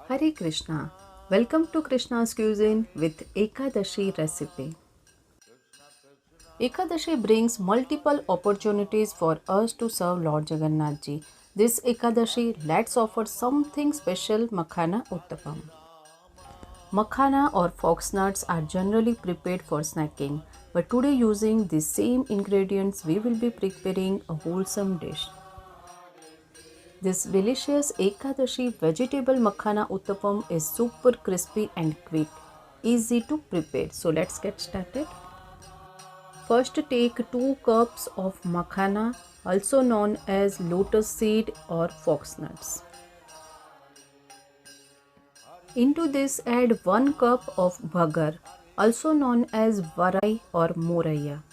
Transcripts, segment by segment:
Hare Krishna. Welcome to Krishna's Cuisine with Ekadashi recipe. Ekadashi brings multiple opportunities for us to serve Lord Jagannath Ji. This Ekadashi, let's offer something special, Makhana Uttapam. Makhana or foxnuts are generally prepared for snacking, but today using the same ingredients we will be preparing a wholesome dish. This delicious Ekadashi vegetable makhana uttapam is super crispy and quick, easy to prepare. So let's get started. First take 2 cups of makhana, also known as lotus seed or foxnuts. Into this add 1 cup of bhagar, also known as varai or moraiya.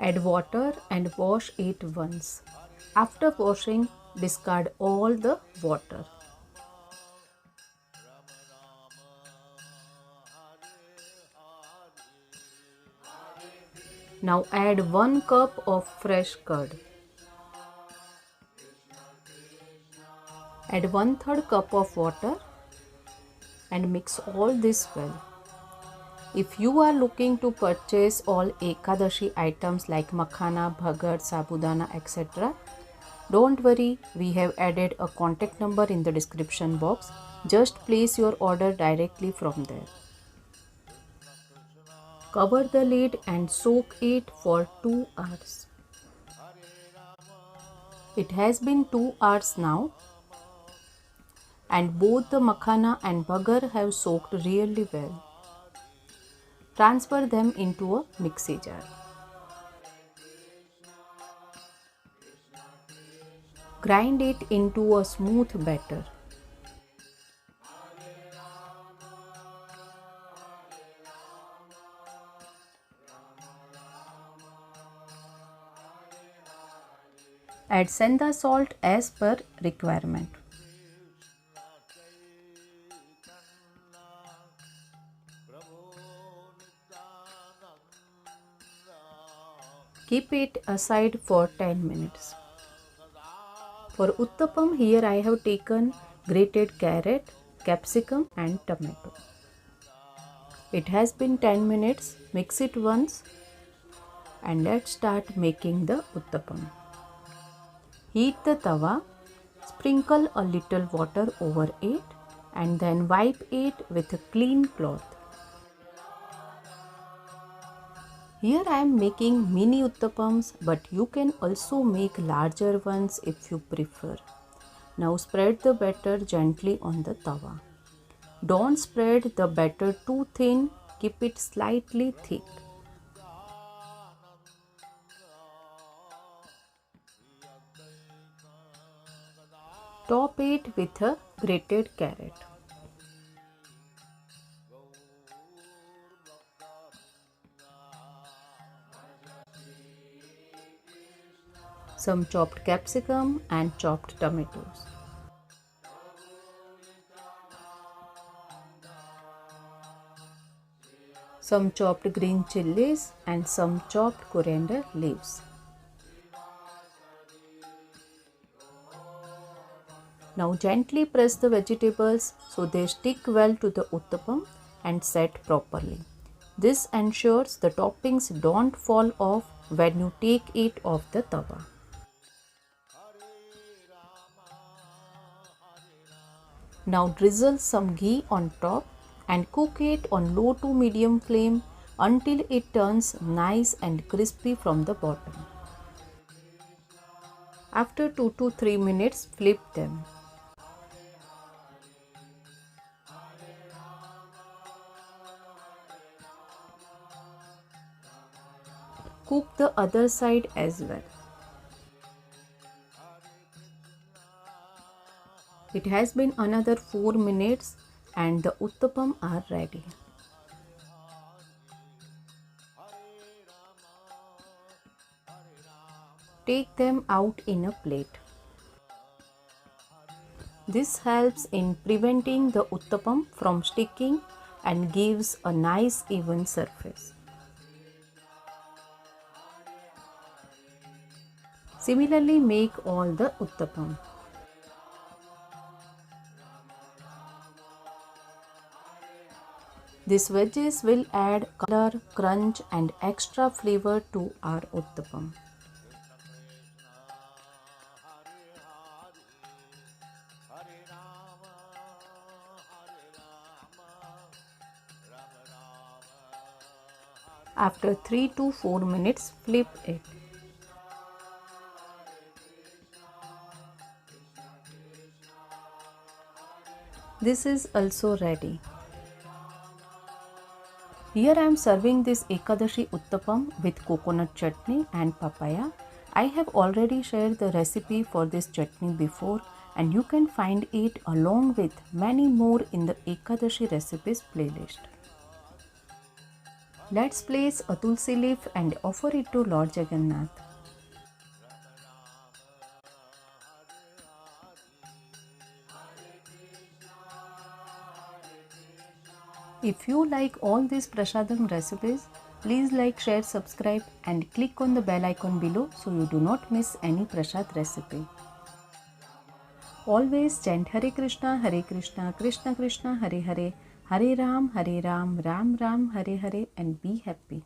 Add water and wash it once. After washing, discard all the water. Now add 1 cup of fresh curd. Add 1/3 cup of water and mix all this well. If you are looking to purchase all Ekadashi items like makhana, bhagar, sabudana, etc., don't worry, we have added a contact number in the description box. Just place your order directly from there. Cover the lid and soak it for 2 hours. It has been 2 hours now and both the makhana and bhagar have soaked really well. Transfer them into a mixie jar. Grind it into a smooth batter. Add Sendha salt as per requirement. Keep it aside for 10 minutes. For uttapam, here I have taken grated carrot, capsicum and tomato. It has been 10 minutes. Mix it once and let's start making the uttapam. Heat the tawa, sprinkle a little water over it and then wipe it with a clean cloth. Here I am making mini uttapams, but you can also make larger ones if you prefer. Now spread the batter gently on the tawa. Don't spread the batter too thin, keep it slightly thick. Top it with a grated carrot. Some chopped capsicum and chopped tomatoes. Some chopped green chillies and some chopped coriander leaves. Now gently press the vegetables so they stick well to the uttapam and set properly. This ensures the toppings don't fall off when you take it off the tawa. Now drizzle some ghee on top and cook it on low to medium flame until it turns nice and crispy from the bottom. After 2 to 3 minutes, flip them. Cook the other side as well. It has been another 4 minutes and the uttapam are ready. Take them out in a plate. This helps in preventing the uttapam from sticking and gives a nice even surface. Similarly, make all the uttapam. These veggies will add color, crunch and extra flavor to our uttapam. After 3 to 4 minutes, flip it. This is also ready. Here I am serving this Ekadashi Uttapam with coconut chutney and papaya. I have already shared the recipe for this chutney before, and you can find it along with many more in the Ekadashi recipes playlist. Let's place a tulsi leaf and offer it to Lord Jagannath. If you like all these prasadam recipes, please like, share, subscribe and click on the bell icon below so you do not miss any prasad recipe. Always chant Hare Krishna, Krishna Krishna, Hare Hare, Hare Ram, Ram Ram, Hare Hare and be happy.